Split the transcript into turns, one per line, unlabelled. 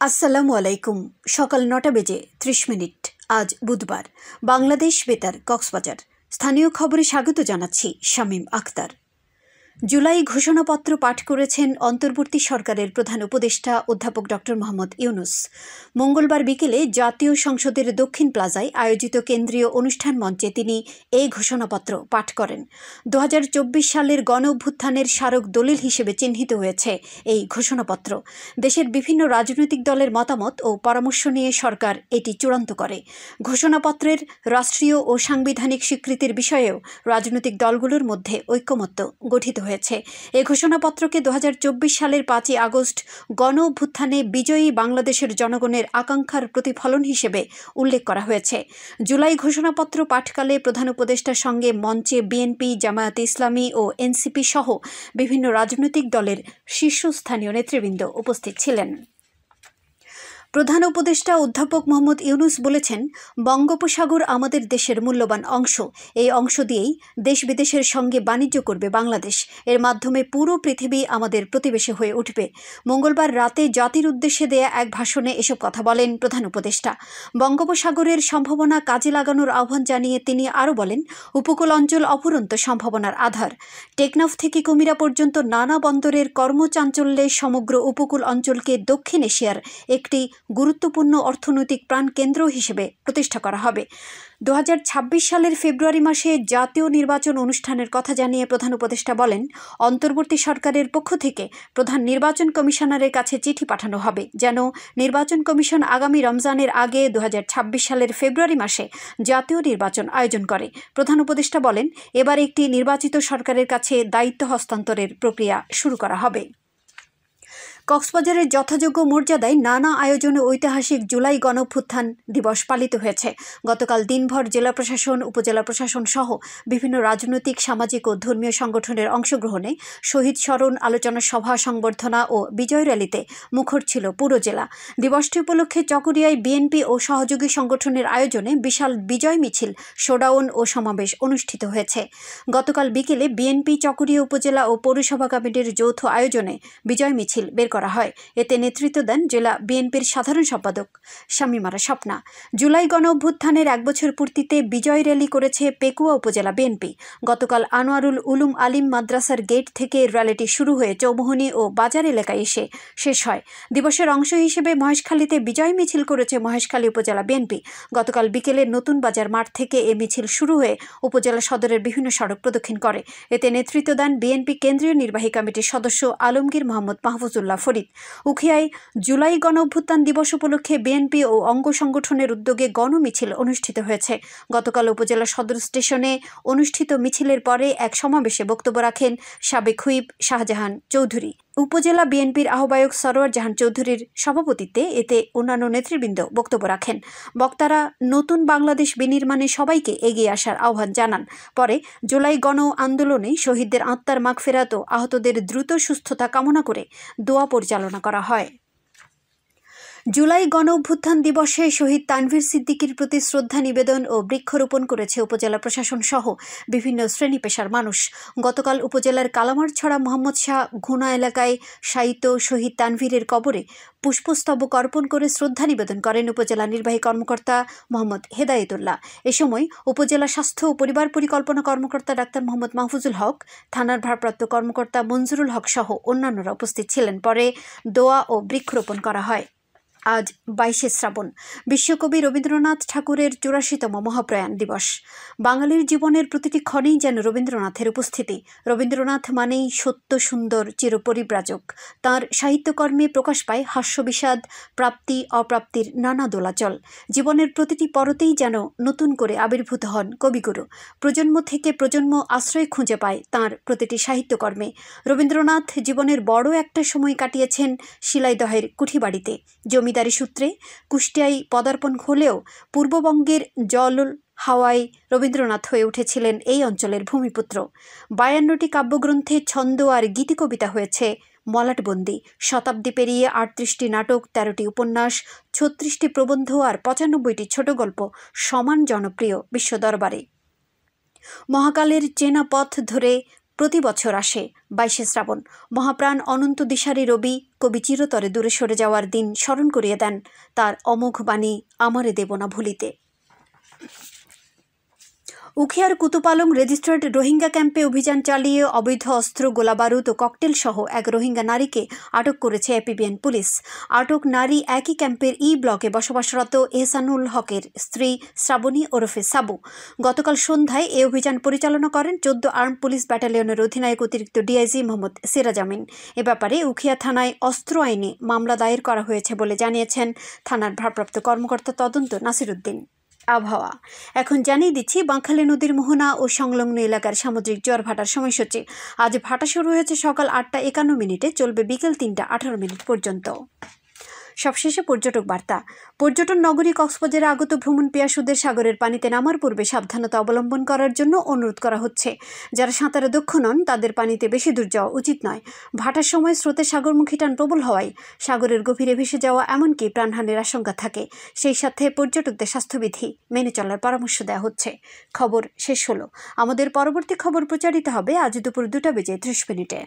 আসসালামু আলাইকুম। সকাল ৯টা বেজে ৩০ মিনিট। আজ বুধবার। বাংলাদেশ বেতার, কক্সবাজার। স্থানীয় খবরে স্বাগত জানাচ্ছি শামীম আখতার। জুলাই ঘোষণাপত্র পাঠ করেছেন অন্তর্বর্তী সরকারের প্রধান উপদেষ্টা অধ্যাপক ডক্টর মোহাম্মদ ইউনূস। মঙ্গলবার বিকেলে জাতীয় সংসদের দক্ষিণ প্লাজায় আয়োজিত কেন্দ্রীয় অনুষ্ঠান মঞ্চে তিনি এই ঘোষণাপত্র পাঠ করেন। ২০২৪ সালের গণ অভ্যুত্থানের স্মারক দলিল হিসেবে চিহ্নিত হয়েছে এই ঘোষণাপত্র। দেশের বিভিন্ন রাজনৈতিক দলের মতামত ও পরামর্শ নিয়ে সরকার এটি চূড়ান্ত করে। ঘোষণাপত্রের রাষ্ট্রীয় ও সাংবিধানিক স্বীকৃতির বিষয়েও রাজনৈতিক দলগুলোর মধ্যে ঐকমত্য গঠিত হয়েছে। এই ঘোষণাপত্রকে ২০২৪ সালের ৫ই আগস্ট গণ অভ্যুত্থানে বিজয়ী বাংলাদেশের জনগণের আকাঙ্ক্ষার প্রতিফলন হিসেবে উল্লেখ করা হয়েছে। জুলাই ঘোষণাপত্র পাঠকালে প্রধান উপদেষ্টার সঙ্গে মঞ্চে বিএনপি, জামায়াতে ইসলামী ও এনসিপি সহ বিভিন্ন রাজনৈতিক দলের শীর্ষস্থানীয় নেতৃবৃন্দ উপস্থিত ছিলেন। প্রধান উপদেষ্টা অধ্যাপক মোহাম্মদ ইউনূস বলেছেন, বঙ্গোপসাগর আমাদের দেশের মূল্যবান অংশ। এই অংশ দিয়েই দেশ বিদেশের সঙ্গে বাণিজ্য করবে বাংলাদেশ। এর মাধ্যমে পুরো পৃথিবী আমাদের প্রতিবেশী হয়ে উঠবে। মঙ্গলবার রাতে জাতির উদ্দেশ্যে দেয়া এক ভাষণে এসব কথা বলেন প্রধান উপদেষ্টা। বঙ্গোপসাগরের সম্ভাবনা কাজে লাগানোর আহ্বান জানিয়ে তিনি আরও বলেন, উপকূল অঞ্চল অফুরন্ত সম্ভাবনার আধার। টেকনাফ থেকে কুমিরা পর্যন্ত নানা বন্দরের কর্মচাঞ্চল্যে সমগ্র উপকূল অঞ্চলকে দক্ষিণ এশিয়ার একটি গুরুত্বপূর্ণ অর্থনৈতিক প্রাণকেন্দ্র হিসেবে প্রতিষ্ঠা করা হবে। ২০২৬ সালের ফেব্রুয়ারি মাসে জাতীয় নির্বাচন অনুষ্ঠানের কথা জানিয়ে প্রধান উপদেষ্টা বলেন, অন্তর্বর্তী সরকারের পক্ষ থেকে প্রধান নির্বাচন কমিশনারের কাছে চিঠি পাঠানো হবে যেন নির্বাচন কমিশন আগামী রমজানের আগে ২০২৬ সালের ফেব্রুয়ারি মাসে জাতীয় নির্বাচন আয়োজন করে। প্রধান উপদেষ্টা বলেন, এবার একটি নির্বাচিত সরকারের কাছে দায়িত্ব হস্তান্তরের প্রক্রিয়া শুরু করা হবে। কক্সবাজারের যথাযোগ্য মর্যাদায় নানা আয়োজনে ঐতিহাসিক জুলাই গণঅভ্যুত্থান দিবস পালিত হয়েছে। গতকাল দিনভর জেলা প্রশাসন, উপজেলা প্রশাসন সহ বিভিন্ন রাজনৈতিক, সামাজিক ও ধর্মীয় সংগঠনের অংশগ্রহণে শহীদ স্মরণ, আলোচনা সভা, সংবর্ধনা ও বিজয় র্যালিতে মুখর ছিল পুরো জেলা। দিবসটি উপলক্ষে চকরিয়ায় বিএনপি ও সহযোগী সংগঠনের আয়োজনে বিশাল বিজয় মিছিল, শোডাউন ও সমাবেশ অনুষ্ঠিত হয়েছে। গতকাল বিকেলে বিএনপি চকরিয়া উপজেলা ও পৌরসভা কমিটির যৌথ আয়োজনে বিজয় মিছিল বের করা হয়। এতে নেতৃত্ব দেন জেলা বিএনপির সাধারণ সম্পাদক শামীমারা স্বপ্না। জুলাই গণ অভ্যুত্থানের ১ বছর পূর্তিতে বিজয় র্যালি করেছে পেকুয়া উপজেলা বিএনপি। গতকাল আনোয়ারুল উলুম আলিম মাদ্রাসার গেট থেকে র্যালিটি শুরু হয়ে চৌমুহনী ও বাজার এলাকায় এসে শেষ হয়। দিবসের অংশ হিসেবে মহেশখালীতে বিজয় মিছিল করেছে মহেশখালী উপজেলা বিএনপি। গতকাল বিকেলে নতুন বাজার মাঠ থেকে এ মিছিল শুরু হয়ে উপজেলা সদরের বিভিন্ন সড়ক প্রদক্ষিণ করে। এতে নেতৃত্ব দেন বিএনপি কেন্দ্রীয় নির্বাহী কমিটির সদস্য আলমগীর মোহাম্মদ মাহফুজুল্লাহ ফরিদ। উখিয়ায় জুলাই গণ অভ্যুত্থান দিবস উপলক্ষে বিএনপি ও অঙ্গ সংগঠনের উদ্যোগে গণমিছিল অনুষ্ঠিত হয়েছে। গতকাল উপজেলা সদর স্টেশনে অনুষ্ঠিত মিছিলের পরে এক সমাবেশে বক্তব্য রাখেন সাবেক হুইপ শাহজাহান চৌধুরী। উপজেলা বিএনপির আহ্বায়ক সরোয়ার জাহান চৌধুরীর সভাপতিত্বে এতে অন্যান্য নেতৃবৃন্দ বক্তব্য রাখেন। বক্তারা নতুন বাংলাদেশ বিনির্মাণে সবাইকে এগিয়ে আসার আহ্বান জানান। পরে জুলাই গণ আন্দোলনে শহীদদের আত্মার মাগফিরাত ও আহতদের দ্রুত সুস্থতা কামনা করে দোয়া পরিচালনা করা হয়। জুলাই গণ অভ্যুত্থান দিবসে শহীদ তানভীর সিদ্দিকীর প্রতি শ্রদ্ধা নিবেদন ও বৃক্ষরোপণ করেছে উপজেলা প্রশাসন সহ বিভিন্ন শ্রেণী পেশার মানুষ। গতকাল উপজেলার কালামারছড়া মোহাম্মদ শাহ ঘুনা এলাকায় শায়িত শহীদ তানভীরের কবরে পুষ্পস্তবক অর্পণ করে শ্রদ্ধা নিবেদন করেন উপজেলা নির্বাহী কর্মকর্তা মোহাম্মদ হেদায়েতুল্লাহ। এ সময় উপজেলা স্বাস্থ্য ও পরিবার পরিকল্পনা কর্মকর্তা ডাক্তার মোহাম্মদ মাহফুজুল হক, থানার ভারপ্রাপ্ত কর্মকর্তা মঞ্জুরুল হক সহ অন্যান্যরা উপস্থিত ছিলেন। পরে দোয়া ও বৃক্ষরোপণ করা হয়। আজ ২২শে শ্রাবণ, বিশ্বকবি রবীন্দ্রনাথ ঠাকুরের ৮৪তম মহাপ্রয়াণ দিবস। বাঙালির জীবনের প্রতিটি ক্ষণেই যেন রবীন্দ্রনাথের উপস্থিতি। রবীন্দ্রনাথ মানেই সত্য, সুন্দর, চিরপরিব্রাজক। তাঁর সাহিত্যকর্মে প্রকাশ পায় হাস্যবিষাদ, প্রাপ্তি অপ্রাপ্তির নানা দোলাচল। জীবনের প্রতিটি পরতেই যেন নতুন করে আবির্ভূত হন কবিগুরু। প্রজন্ম থেকে প্রজন্ম আশ্রয় খুঁজে পায় তাঁর প্রতিটি সাহিত্যকর্মে। রবীন্দ্রনাথ জীবনের বড় একটা সময় কাটিয়েছেন শিলাইদহের কুঠিবাড়িতে। জমিদারি সূত্রে কুষ্টিয়ায় পদার্পণ হলেও পূর্ববঙ্গের জল হাওয়ায় রবীন্দ্রনাথ হয়ে উঠেছিলেন এই অঞ্চলের ভূমিপুত্র। ৫২টি কাব্যগ্রন্থে ছন্দ আর গীতিকবিতা হয়েছে মলাটবন্দি। শতাব্দী পেরিয়ে ৩৮টি নাটক, ১৩টি উপন্যাস, ৩৬টি প্রবন্ধ আর ৯৫টি ছোট গল্প সমান জনপ্রিয় বিশ্ব দরবারে। মহাকালের চেনা পথ ধরে প্রতি বছর আসে 22শে শ্রাবণ। মহাপ্রাণ অনন্ত দিশারি রবি কবি চিরতরে দূরে সরে যাওয়ার দিন স্মরণ করিয়ে দেন তার অমোঘ বাণী আমারে দেব না ভুলিতে। উখিয়ার কুতুপালং রেজিস্টার্ড রোহিঙ্গা ক্যাম্পে অভিযান চালিয়ে অবৈধ অস্ত্র, গোলাবারুদ ও ককটেল সহ এক রোহিঙ্গা নারীকে আটক করেছে এপিবিএন পুলিশ। আটক নারী একই ক্যাম্পের ব্লকে বসবাসরত এহসানুল হকের স্ত্রী শ্রাবণী ওরফে সাবু। গতকাল সন্ধ্যায় এই অভিযান পরিচালনা করেন 14 আর্ম পুলিশ ব্যাটালিয়নের অধিনায়ক অতিরিক্ত ডিআইজি মোহাম্মদ সিরাজ আমিন। এ ব্যাপারে উখিয়া থানায় অস্ত্র আইনে মামলা দায়ের করা হয়েছে বলে জানিয়েছেন থানার ভারপ্রাপ্ত কর্মকর্তা তদন্ত নাসির উদ্দিন। আবহাওয়া এখন জানিয়ে দিচ্ছি বাঁকখালী নদীর মোহনা ও সংলগ্ন এলাকার সামুদ্রিক জোয়ার ভাটার সময়সূচি। আজ ভাটা শুরু হয়েছে সকাল 8:51, চলবে বিকেল 3:18 পর্যন্ত। সবশেষে পর্যটক বার্তা। পর্যটন নগরী কক্সবাজারে আগত ভ্রমণ পিয়াসুদের সাগরের পানিতে নামার পূর্বে সাবধানতা অবলম্বন করার জন্য অনুরোধ করা হচ্ছে। যারা সাঁতারে দক্ষ নন তাদের পানিতে বেশি দূর যাওয়া উচিত নয়। ভাটার সময় স্রোতের সাগরমুখী টান প্রবল হওয়ায় সাগরের গভীরে ভেসে যাওয়া এমনকি প্রাণহানির আশঙ্কা থাকে। সেই সাথে পর্যটকদের স্বাস্থ্যবিধি মেনে চলার পরামর্শ দেওয়া হচ্ছে। খবর শেষ হলো। আমাদের পরবর্তী খবর প্রচারিত হবে আজ দুপুর 2:30।